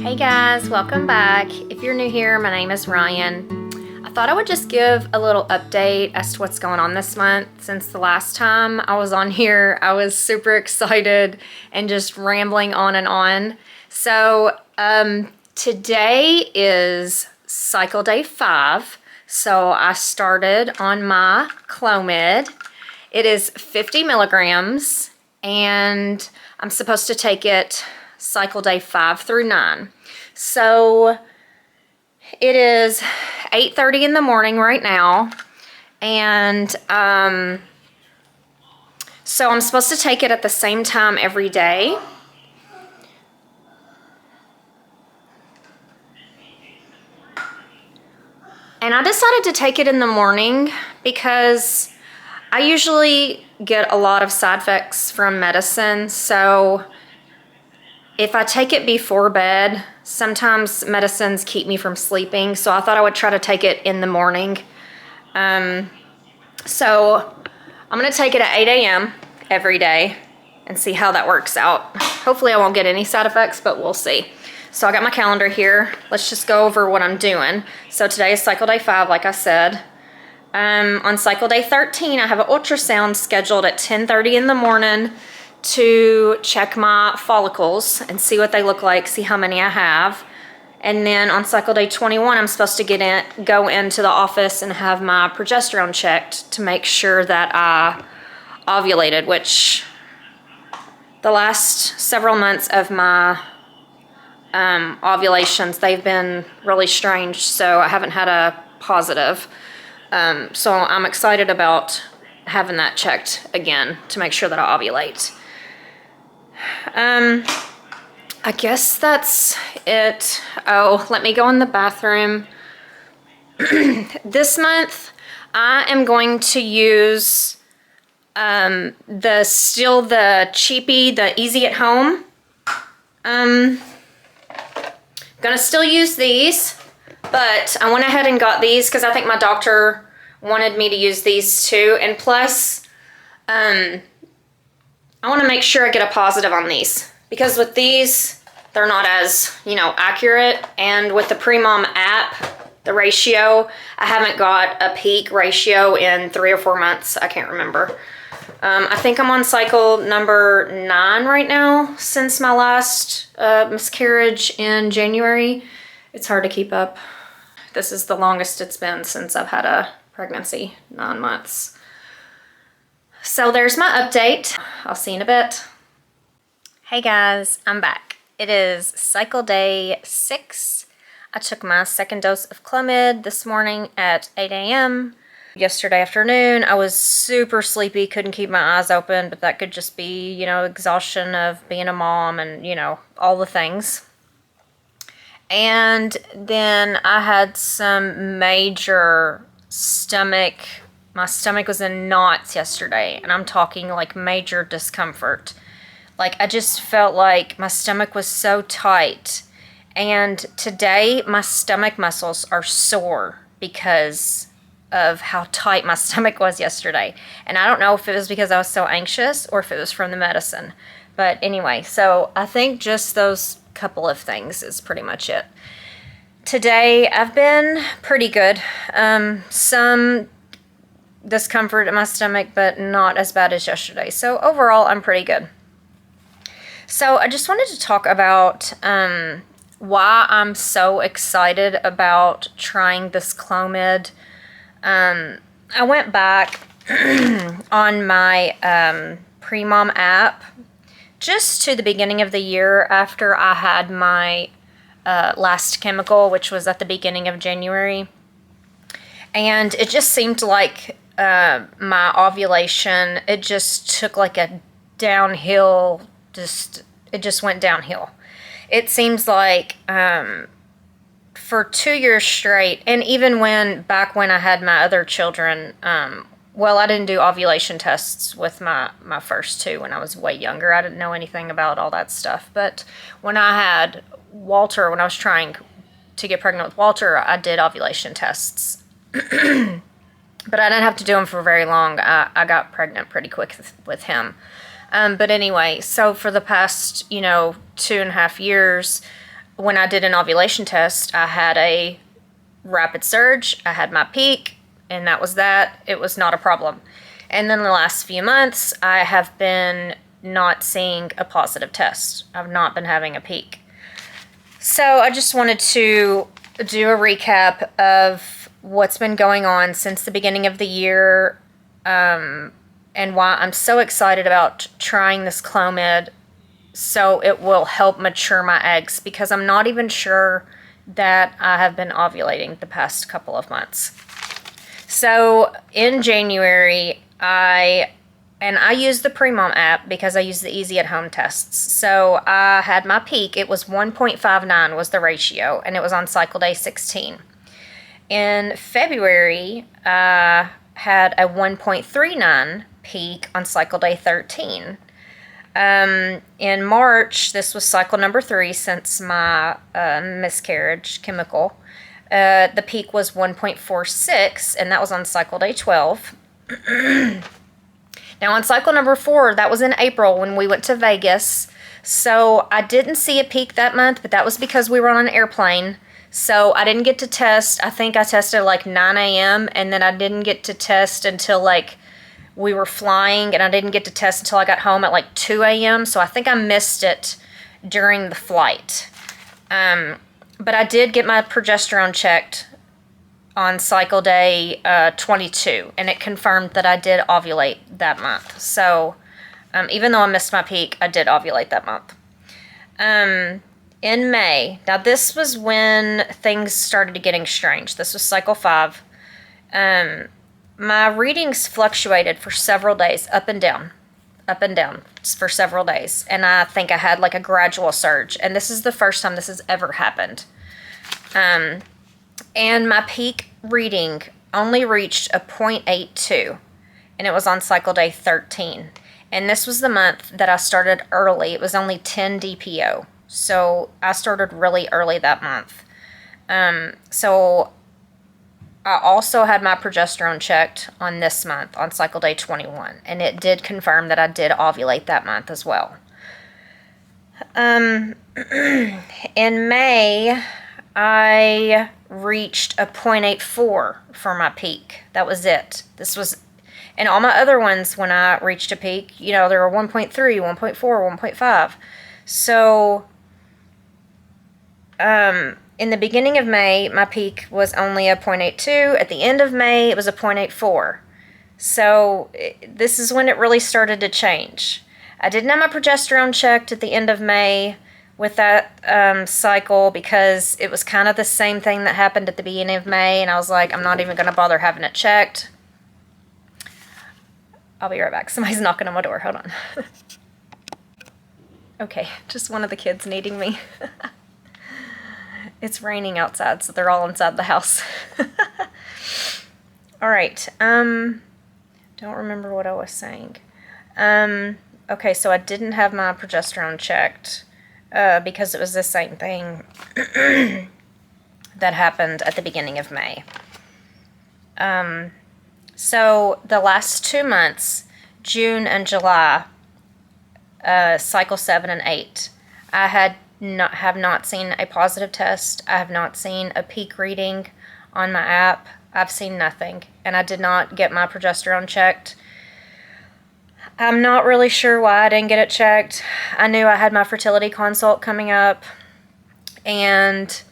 Hey guys, welcome back. If you're new here, my name is Ryan. I thought I would just give a little update as to what's going on this month. Since the last time I was on here, I was super excited and just rambling on and on. So today is cycle day 5. So I started on my Clomid. It is 50 milligrams and I'm supposed to take it cycle day 5 through 9. So it is 8:30 in the morning right now, and so I'm supposed to take it at the same time every day. And I decided to take it in the morning because I usually get a lot of side effects from medicine, so if I take it before bed, sometimes medicines keep me from sleeping, so I thought I would try to take it in the morning. So I'm going to take it at 8 a.m. every day and see how that works out. Hopefully I won't get any side effects, but we'll see. So I got my calendar here. Let's just go over what I'm doing. So today is cycle day 5, like I said. On cycle day 13, I have an ultrasound scheduled at 10:30 in the morning to check my follicles and see what they look like, see how many I have. And then on cycle day 21, I'm supposed to go into the office and have my progesterone checked to make sure that I ovulated, which the last several months of my ovulations, they've been really strange, so I haven't had a positive. So I'm excited about having that checked again to make sure that I ovulate. I guess that's it. Oh, let me go in the bathroom. This month, I am going to use the cheapy, the Easy at Home. Gonna still use these, but I went ahead and got these because I think my doctor wanted me to use these too, and plus, I want to make sure I get a positive on these, because with these, they're not as, accurate. And with the Pre-Mom app, the ratio, I haven't got a peak ratio in 3 or 4 months. I can't remember. I think I'm on cycle number 9 right now since my last miscarriage in January. It's hard to keep up. This is the longest it's been since I've had a pregnancy, 9 months. So there's my update. I'll see you in a bit. Hey guys, I'm back. It is cycle day 6. I took my second dose of Clomid this morning at 8 a.m. Yesterday afternoon, I was super sleepy, couldn't keep my eyes open, but that could just be, exhaustion of being a mom and, all the things. And then I had some major my stomach was in knots yesterday, and I'm talking like major discomfort. Like I just felt like my stomach was so tight. And today my stomach muscles are sore because of how tight my stomach was yesterday. And I don't know if it was because I was so anxious or if it was from the medicine. But anyway, so I think just those couple of things is pretty much it. Today I've been pretty good. Some discomfort in my stomach, but not as bad as yesterday. So overall, I'm pretty good. So I just wanted to talk about why I'm so excited about trying this Clomid. I went back on my Pre-Mom app just to the beginning of the year after I had my last chemical, which was at the beginning of January. And it just seemed like my ovulation, it just took like a downhill, it just went downhill. It seems like for 2 years straight, and even back when I had my other children, well, I didn't do ovulation tests with my first 2 when I was way younger. I didn't know anything about all that stuff. But when I had Walter, when I was trying to get pregnant with Walter, I did ovulation tests. But I didn't have to do them for very long. I got pregnant pretty quick with him. But anyway, so for the past, 2.5 years, when I did an ovulation test, I had a rapid surge, I had my peak, and that was that. It was not a problem. And then the last few months, I have been not seeing a positive test. I've not been having a peak. So I just wanted to do a recap of what's been going on since the beginning of the year, and why I'm so excited about trying this Clomid so it will help mature my eggs, because I'm not even sure that I have been ovulating the past couple of months. So in January, I use the Premom app because I use the easy at home tests. So I had my peak. It was 1.59 was the ratio, and it was on cycle day 16. In February, I had a 1.39 peak on cycle day 13. In March, this was cycle number 3 since my miscarriage chemical. The peak was 1.46, and that was on cycle day 12. Now, on cycle number 4, that was in April when we went to Vegas. So I didn't see a peak that month, but that was because we were on an airplane. So I didn't get to test. I think I tested like 9 a.m., and then I didn't get to test until like we were flying, and I didn't get to test until I got home at like 2 a.m. So I think I missed it during the flight. But I did get my progesterone checked on cycle day 22, and it confirmed that I did ovulate that month. So even though I missed my peak, I did ovulate that month. In May, now this was when things started getting strange. This was cycle 5. My readings fluctuated for several days, up and down for several days. And I think I had like a gradual surge. And this is the first time this has ever happened. And my peak reading only reached a 0.82. And it was on cycle day 13. And this was the month that I started early. It was only 10 DPO. So I started really early that month. So I also had my progesterone checked on this month, on cycle day 21, and it did confirm that I did ovulate that month as well. In May, I reached a 0.84 for my peak. That was it. This was, and all my other ones, when I reached a peak, you know, there were 1.3, 1.4, 1.5. So, in the beginning of May, my peak was only a 0.82. At the end of May, it was a 0.84. So this is when it really started to change. I didn't have my progesterone checked at the end of May with that cycle, because it was kind of the same thing that happened at the beginning of May, and I was like, I'm not even going to bother having it checked. I'll be right back. Somebody's knocking on my door. Hold on. Okay, just one of the kids needing me. It's raining outside, so they're all inside the house. All right. Don't remember what I was saying. Okay, so I didn't have my progesterone checked because it was the same thing that happened at the beginning of May. So the last 2 months, June and July, cycle 7 and 8, I have not seen a positive test. I have not seen a peak reading on my app. I've seen nothing, and I did not get my progesterone checked. I'm not really sure why I didn't get it checked. I knew I had my fertility consult coming up, and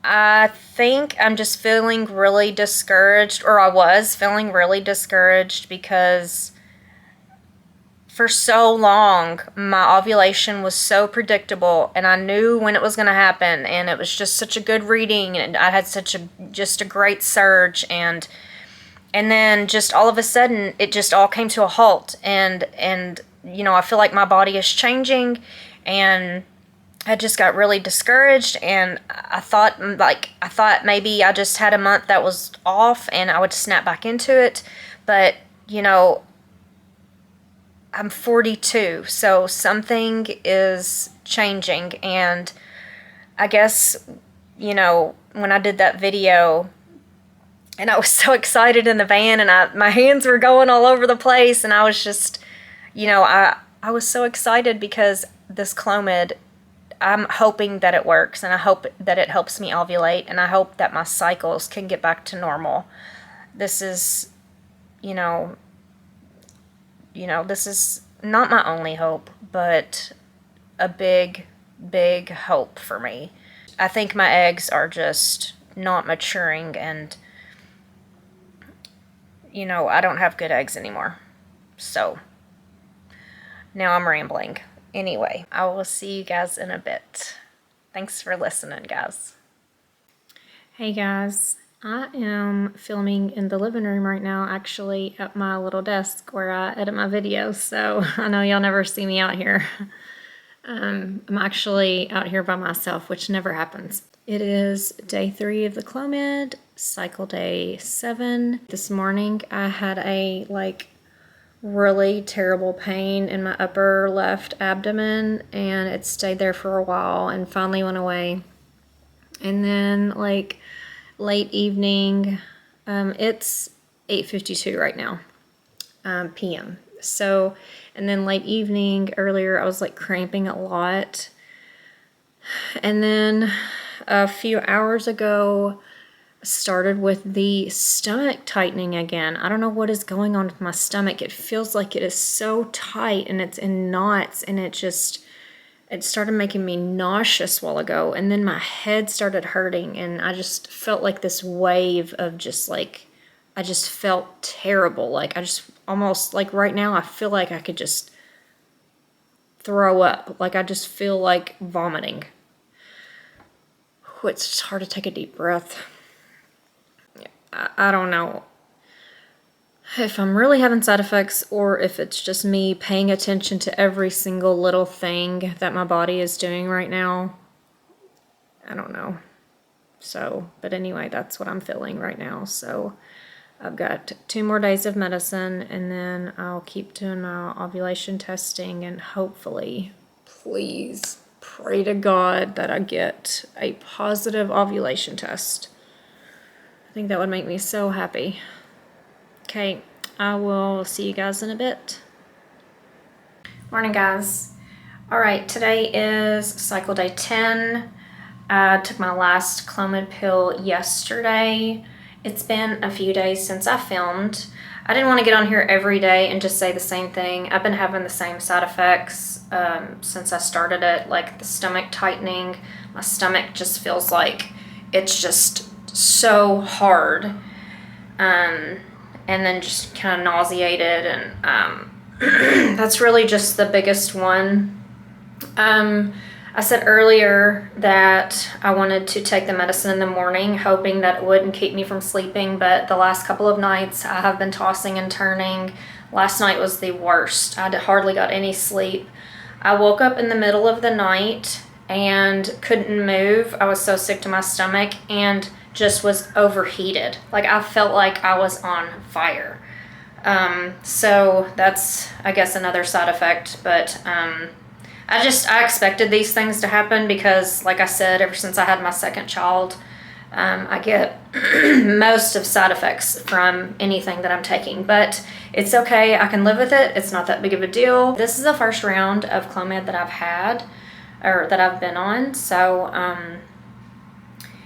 I think I'm just feeling really discouraged, or I was feeling really discouraged, because for so long, my ovulation was so predictable, and I knew when it was going to happen, and it was just such a good reading, and I had just a great surge, and then just all of a sudden, it just all came to a halt, and you know, I feel like my body is changing, and I just got really discouraged, and I thought maybe I just had a month that was off, and I would snap back into it, but, you know, I'm 42, so something is changing, and I guess, you know, when I did that video, and I was so excited in the van, and my hands were going all over the place, and I was just, you know, I was so excited because this Clomid, I'm hoping that it works, and I hope that it helps me ovulate, and I hope that my cycles can get back to normal. This is, you know, this is not my only hope, but a big, big hope for me. I think my eggs are just not maturing, and, I don't have good eggs anymore. So, now I'm rambling. Anyway, I will see you guys in a bit. Thanks for listening, guys. Hey guys, I am filming in the living room right now, actually at my little desk where I edit my videos, so I know y'all never see me out here. I'm actually out here by myself, which never happens. It is day 3 of the Clomid, cycle day 7. This morning I had a really terrible pain in my upper left abdomen, and it stayed there for a while and finally went away. And then late evening, it's 8:52 right now, p.m. So, and then late evening, earlier I was cramping a lot. And then a few hours ago, started with the stomach tightening again. I don't know what is going on with my stomach. It feels like it is so tight and it's in knots, and it started making me nauseous a while ago, and then my head started hurting, and I just felt like this wave of I just felt terrible. I just almost, right now, I feel like I could just throw up. I just feel like vomiting. It's just hard to take a deep breath. I don't know if I'm really having side effects or if it's just me paying attention to every single little thing that my body is doing right now. I don't know. So, but anyway, that's what I'm feeling right now. So I've got 2 more days of medicine, and then I'll keep doing my ovulation testing, and hopefully, please pray to God that I get a positive ovulation test. I think that would make me so happy. Okay, I will see you guys in a bit. Morning, guys. All right, today is cycle day 10. I took my last Clomid pill yesterday. It's been a few days since I filmed. I didn't want to get on here every day and just say the same thing. I've been having the same side effects since I started it, the stomach tightening. My stomach just feels like it's just so hard. And then just kind of nauseated, and that's really just the biggest one. I said earlier that I wanted to take the medicine in the morning, hoping that it wouldn't keep me from sleeping, but the last couple of nights I have been tossing and turning. Last night was the worst. I hardly got any sleep. I woke up in the middle of the night and couldn't move. I was so sick to my stomach and just was overheated. I felt like I was on fire. So that's, I guess, another side effect, but I expected these things to happen because, like I said, ever since I had my second child, I get most of side effects from anything that I'm taking, but it's okay. I can live with it. It's not that big of a deal. This is the first round of Clomid that I've had, or that I've been on, so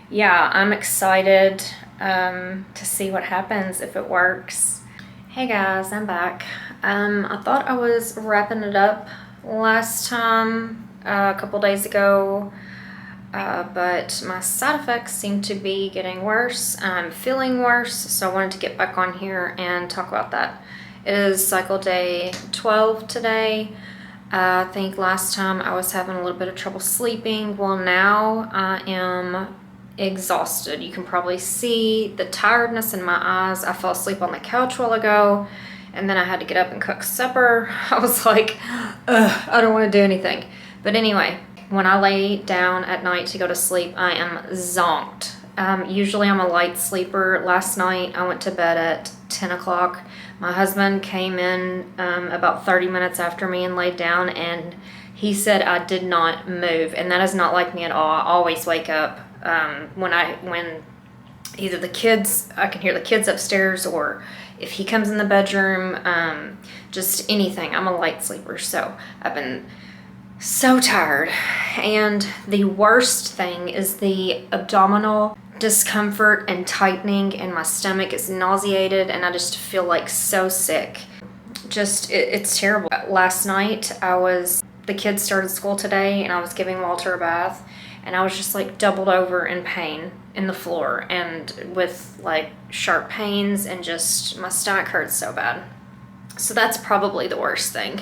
yeah, I'm excited to see what happens if it works. Hey guys, I'm back. I thought I was wrapping it up last time, a couple days ago, but my side effects seem to be getting worse. I'm feeling worse, so I wanted to get back on here and talk about that. It is cycle day 12 today. I think last time I was having a little bit of trouble sleeping. Well, now I am exhausted. You can probably see the tiredness in my eyes. I fell asleep on the couch a while ago, and then I had to get up and cook supper. I was like, ugh, I don't want to do anything. But anyway, when I lay down at night to go to sleep, I am zonked. Usually I'm a light sleeper. Last night I went to bed at 10 o'clock. My husband came in about 30 minutes after me and laid down, and he said I did not move, and that is not like me at all. I always wake up when either the kids, I can hear the kids upstairs, or if he comes in the bedroom, just anything. I'm a light sleeper, so I've been So tired. And the worst thing is the abdominal discomfort and tightening, and my stomach is nauseated, and I just feel like so sick. It's terrible. Last night the kids started school today, and I was giving Walter a bath, and I was just like doubled over in pain in the floor and with like sharp pains, and just my stomach hurts so bad. So that's probably the worst thing.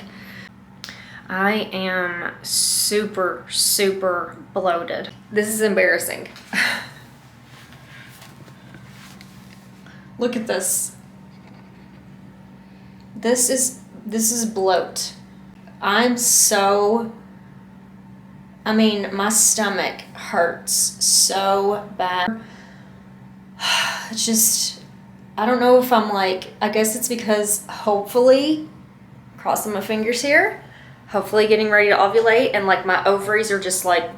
I am super, super bloated. This is embarrassing. Look at this. This is bloat. My stomach hurts so bad. It's just, I don't know if I'm like, I guess it's because hopefully, crossing my fingers here, hopefully getting ready to ovulate, and like my ovaries are just like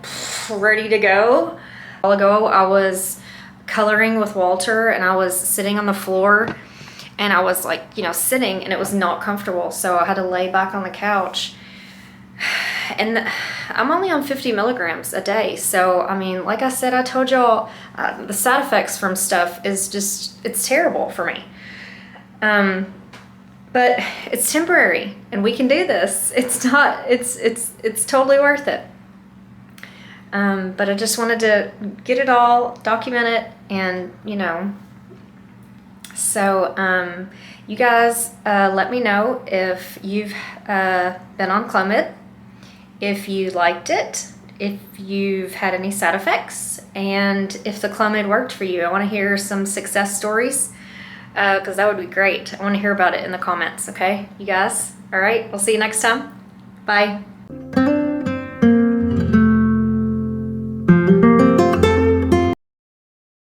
ready to go. A while ago, I was coloring with Walter, and I was sitting on the floor, and I was like, sitting, and it was not comfortable. So I had to lay back on the couch, and I'm only on 50 milligrams a day. So, like I said, I told y'all, the side effects from stuff is just, it's terrible for me. But it's temporary, and we can do this. It's totally worth it. But I just wanted to get it all, document it, and, So, you guys, let me know if you've been on Clomid, if you liked it, if you've had any side effects, and if the Clomid worked for you. I want to hear some success stories, because that would be great. I want to hear about it in the comments, okay, you guys? All right, we'll see you next time. Bye.